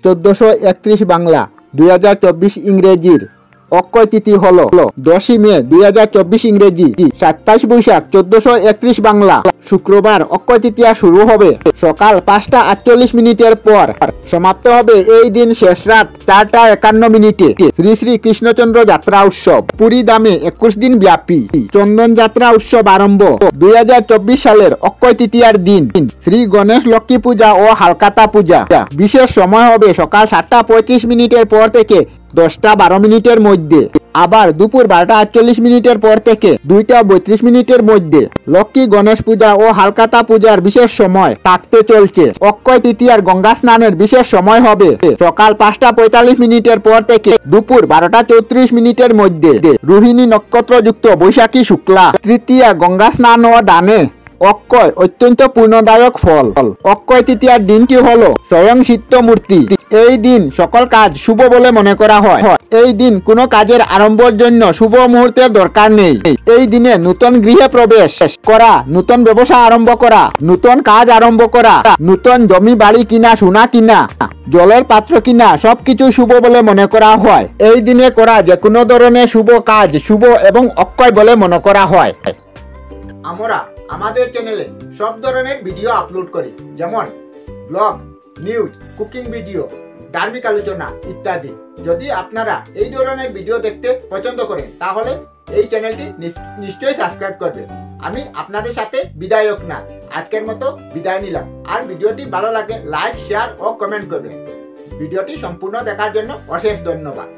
1431 বাংলা 2024 ইংরেজির অক্ষয় তিথি হলো 10 মে 2024 ইংরেজি 27 বৈশাখ 1431 বাংলা শুক্রবার। অক্ষয় তৃতীয়া শুরু হবে সকাল 5:48 পর, সমাপ্ত হবে এই দিন শেষ রাত 4:51। শ্রী শ্রী কৃষ্ণচন্দ্র যাত্রা উৎসব পুরী ধামে 21 দিন ব্যাপী চন্দন যাত্রা উৎসব আরম্ভ 2024 সালের অক্ষয় তৃতীয়ার দিন। শ্রী গণেশ লক্ষ্মী পূজা ও হালকাতা পূজা। বিশেষ সময় হবে সকাল 7:35 পর থেকে 10:12 মধ্যে, আবার দুপুর 12:48 পর থেকে 2:32 মধ্যে। লক্ষ্মী গণেশ পূজা ও হালকাতা পূজার বিশেষ সময় থাকতে চলছে। অক্ষয় তৃতীয়ার গঙ্গা স্নানের বিশেষ সময় হবে সকাল 5:45 পর থেকে দুপুর 12:34 মধ্যে। রোহিণী নক্ষত্রযুক্ত বৈশাখী শুক্লা তৃতীয়া গঙ্গা স্নান ও দানে অক্ষয় অত্যন্ত পূর্ণদায়ক ফল। অক্ষয় তৃতীয়ার দিনটি হলো স্বয়ং সিদ্ধ মূর্তি। এই দিন সকল কাজ শুভ বলে মনে করা হয়। এই দিন কোনো কাজের আরম্ভের জন্য শুভ মুহূর্তের দরকার নেই। এই দিনে নতুন গৃহে প্রবেশ করা, নতুন ব্যবসা আরম্ভ করা, নতুন কাজ আরম্ভ করা, নতুন জমি বাড়ি কিনা, সোনা কিনা, জলের পাত্র কিনা সবকিছু শুভ বলে মনে করা হয়। এই দিনে করা যে কোনো ধরনের শুভ কাজ শুভ এবং অক্ষয় বলে মনে করা হয়। আমরা আমাদের চ্যানেলে সব ধরনের ভিডিও আপলোড করি, যেমন ব্লগ, নিউজ, কুকিং ভিডিও, ধার্মিক আলোচনা ইত্যাদি। যদি আপনারা এই ধরনের ভিডিও দেখতে পছন্দ করেন তাহলে এই চ্যানেলটি নিশ্চয়ই সাবস্ক্রাইব করবেন। আমি আপনাদের সাথে বিদায়ক না, আজকের মতো বিদায় নিলাম। আর ভিডিওটি ভালো লাগে লাইক, শেয়ার ও কমেন্ট করবেন। ভিডিওটি সম্পূর্ণ দেখার জন্য অশেষ ধন্যবাদ।